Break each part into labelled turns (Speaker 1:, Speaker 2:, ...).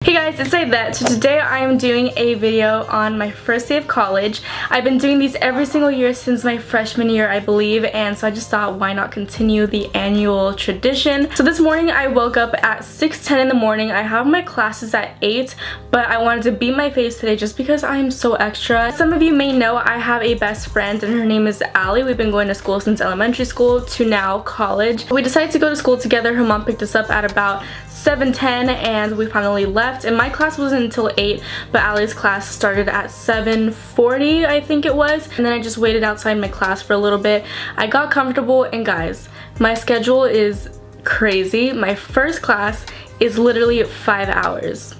Speaker 1: Hey guys, it's Aidette. So today I am doing a video on my first day of college. I've been doing these every single year since my freshman year, I believe, and so I just thought why not continue the annual tradition. So this morning I woke up at 6:10 in the morning. I have my classes at 8, but I wanted to beat my face today just because I am so extra. Some of you may know I have a best friend and her name is Allie. We've been going to school since elementary school to now college. We decided to go to school together. Her mom picked us up at about 7:10 and we finally left. And my class wasn't until 8, but Allie's class started at 7:40, I think it was. And then I just waited outside my class for a little bit. I got comfortable, and guys, my schedule is crazy. My first class is literally 5 hours.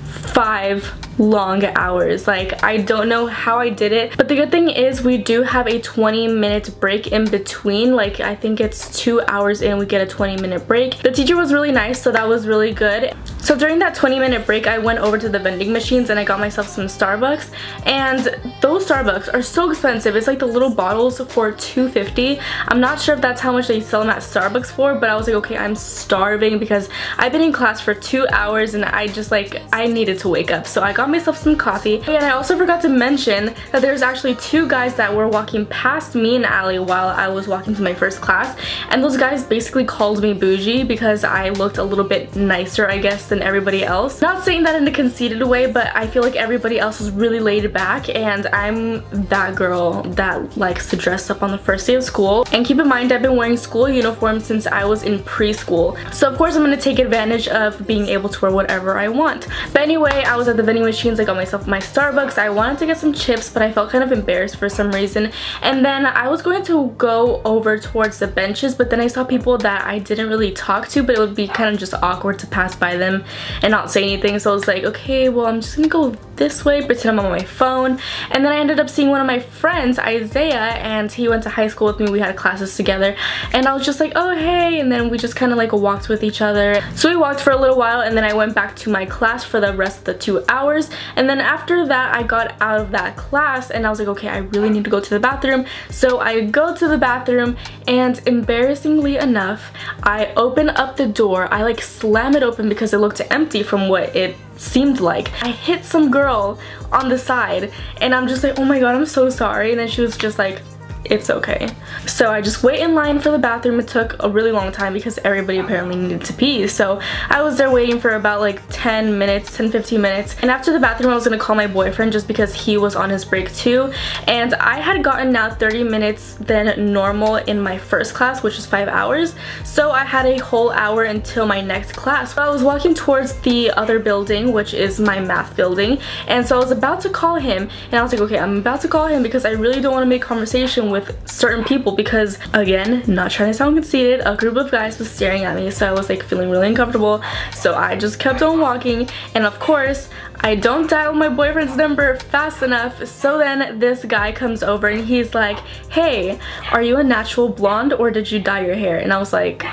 Speaker 1: 5 long hours. Like, I don't know how I did it, but the good thing is we do have a 20-minute break in between. Like, I think it's 2 hours in, we get a 20-minute break. The teacher was really nice, so that was really good. So during that 20-minute break, I went over to the vending machines and I got myself some Starbucks, and those Starbucks are so expensive. It's like the little bottles for $2.50. I'm not sure if that's how much they sell them at Starbucks for, but I was like, okay, I'm starving because I've been in class for 2 hours and I needed to wake up. So I got myself some coffee. And I also forgot to mention that there's actually 2 guys that were walking past me and Allie while I was walking to my first class, and those guys basically called me bougie because I looked a little bit nicer, I guess, than everybody else. Not saying that in a conceited way, but I feel like everybody else is really laid back and I'm that girl that likes to dress up on the first day of school. And keep in mind, I've been wearing school uniforms since I was in preschool, so of course I'm going to take advantage of being able to wear whatever I want. But anyway, I was at the vending machines. I got myself my Starbucks. I wanted to get some chips, but I felt kind of embarrassed for some reason. And then I was going to go over towards the benches, but then I saw people that I didn't really talk to, but it would be kind of just awkward to pass by them and not say anything. So I was like, okay, well, I'm just gonna go this way, pretend I'm on my phone. And then I ended up seeing one of my friends, Isaiah, and he went to high school with me. We had classes together, and I was just like, oh hey, and then we just kind of like walked with each other. So we walked for a little while, and then I went back to my class for the rest of the 2 hours. And then after that, I got out of that class and I was like, okay, I really need to go to the bathroom. So I go to the bathroom, and embarrassingly enough, I open up the door. I like slam it open because it looked empty from what it seemed like. I hit some girl on the side and I'm just like, oh my god, I'm so sorry. And then she was just like, it's okay. So I just wait in line for the bathroom. It took a really long time because everybody apparently needed to pee. So I was there waiting for about like 10 minutes, 10-15 minutes. And after the bathroom, I was gonna call my boyfriend just because he was on his break too. And I had gotten now 30 minutes than normal in my first class, which is 5 hours. So I had a whole hour until my next class. So I was walking towards the other building, which is my math building. And so I was about to call him, and I was like, okay, I'm about to call him because I really don't want to make conversation with certain people because, again, not trying to sound conceited, a group of guys was staring at me, so I was like feeling really uncomfortable. So I just kept on walking, and of course I don't dial my boyfriend's number fast enough. So then this guy comes over and he's like, hey, are you a natural blonde or did you dye your hair? And I was like,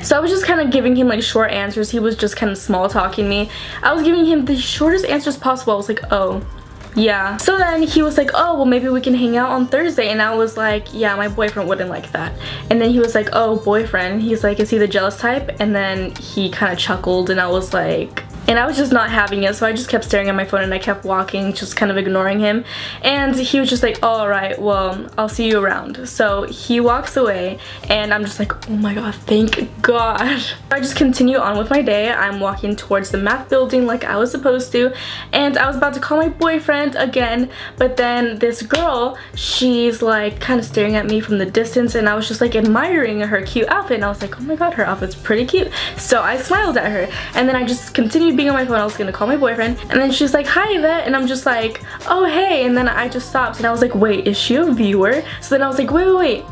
Speaker 1: so I was just kind of giving him like short answers. He was just kind of small talking me. I was giving him the shortest answers possible. I was like, oh yeah. So then he was like, oh, well, maybe we can hang out on Thursday. And I was like, yeah, my boyfriend wouldn't like that. And then he was like, oh, boyfriend. He's like, is he the jealous type? And then he kind of chuckled, and I was like, and I was just not having it, so I just kept staring at my phone and I kept walking, just kind of ignoring him. And he was just like, oh, alright, well, I'll see you around. So he walks away and I'm just like, oh my god, thank god. I just continue on with my day. I'm walking towards the math building like I was supposed to, and I was about to call my boyfriend again, but then this girl, she's like kind of staring at me from the distance, and I was just like admiring her cute outfit, and I was like, oh my god, her outfit's pretty cute. So I smiled at her, and then I just continued being on my phone. I was gonna call my boyfriend, and then she's like, hi Yvette, and I'm just like, oh hey, and then I just stopped and I was like, wait, is she a viewer? So then I was like, wait,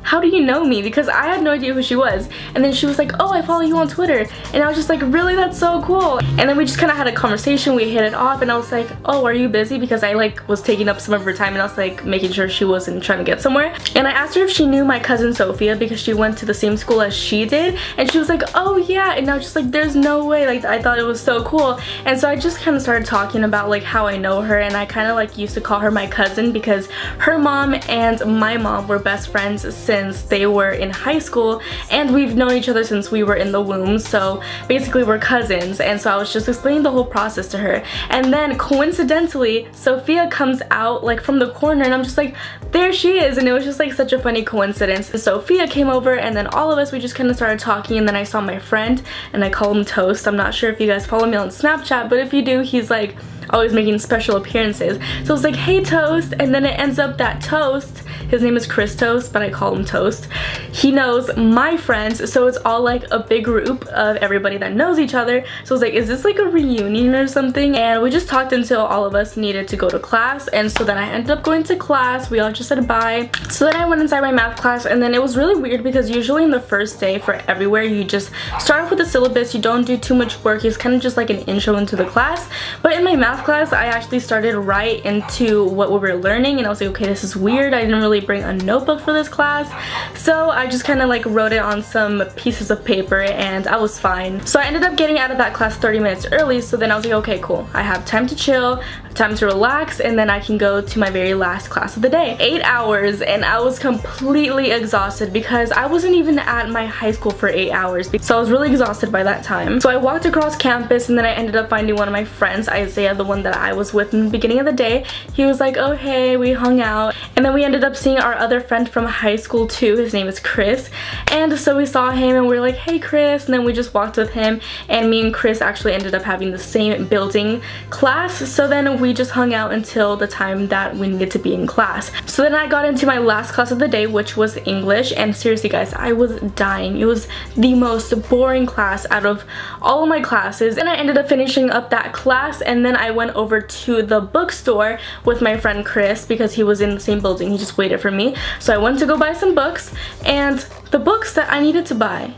Speaker 1: how do you know me? Because I had no idea who she was. And then she was like, oh, I follow you on Twitter. And I was just like, really? That's so cool. And then we just kind of had a conversation. We hit it off, and I was like, oh, are you busy? Because I like was taking up some of her time, and I was like making sure she wasn't trying to get somewhere. And I asked her if she knew my cousin Sophia because she went to the same school as she did, and she was like, oh yeah. And I was just like, there's no way. Like, I thought it was so cool. And so I just kind of started talking about like how I know her, and I kind of like used to call her my cousin because her mom and my mom were best friends since since they were in high school, and we've known each other since we were in the womb, so basically we're cousins. And so I was just explaining the whole process to her, and then coincidentally Sophia comes out like from the corner, and I'm just like, there she is. And it was just like such a funny coincidence. Sophia came over, and then all of us, we just kind of started talking, and then I saw my friend, and I call him Toast. I'm not sure if you guys follow me on Snapchat, but if you do, he's like always making special appearances. So I was like, hey Toast, and then it ends up that Toast, his name is Chris Toast, but I call him Toast, he knows my friends, so it's all like a big group of everybody that knows each other. So I was like, is this like a reunion or something? And we just talked until all of us needed to go to class, and so then I ended up going to class. We all just said bye. So then I went inside my math class, and then it was really weird because usually in the first day for everywhere, you just start off with the syllabus, you don't do too much work, it's kind of just like an intro into the class. But in my math class, I actually started right into what we were learning, and I was like, okay, this is weird. I didn't really bring a notebook for this class, so I just kind of like wrote it on some pieces of paper, and I was fine. So I ended up getting out of that class 30 minutes early, so then I was like, okay, cool, I have time to chill, time to relax, and then I can go to my very last class of the day. 8 hours, and I was completely exhausted because I wasn't even at my high school for 8 hours, so I was really exhausted by that time. So I walked across campus, and then I ended up finding one of my friends, Isaiah, the one that I was with in the beginning of the day. He was like, oh hey, we hung out, and then we ended up seeing our other friend from high school too. His name is Chris, and so we saw him and we were like, hey Chris, and then we just walked with him, and me and Chris actually ended up having the same building class, so then we just hung out until the time that we needed to be in class. So then I got into my last class of the day, which was English, and seriously guys, I was dying. It was the most boring class out of all of my classes, and I ended up finishing up that class, and then I went over to the bookstore with my friend Chris because he was in the same building. He just waited for me. So I went to go buy some books, and the books that I needed to buy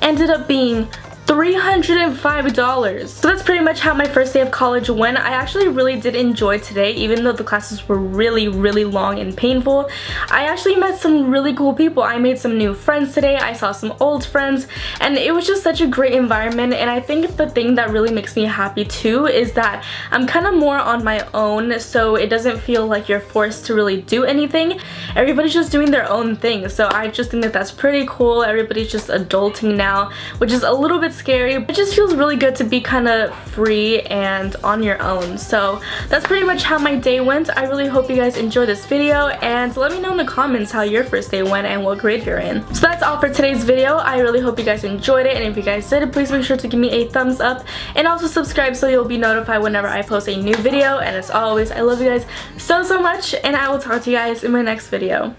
Speaker 1: ended up being $305. So that's pretty much how my first day of college went. I actually really did enjoy today, even though the classes were really long and painful. I actually met some really cool people. I made some new friends today. I saw some old friends, and it was just such a great environment. And I think the thing that really makes me happy too is that I'm kind of more on my own, so it doesn't feel like you're forced to really do anything. Everybody's just doing their own thing, so I just think that that's pretty cool. Everybody's just adulting now, which is a little bit scary, but it just feels really good to be kind of free and on your own. So that's pretty much how my day went. I really hope you guys enjoyed this video, and let me know in the comments how your first day went and what grade you're in. So that's all for today's video. I really hope you guys enjoyed it, and if you guys did, please make sure to give me a thumbs up and also subscribe so you'll be notified whenever I post a new video. And as always, I love you guys so much, and I will talk to you guys in my next video.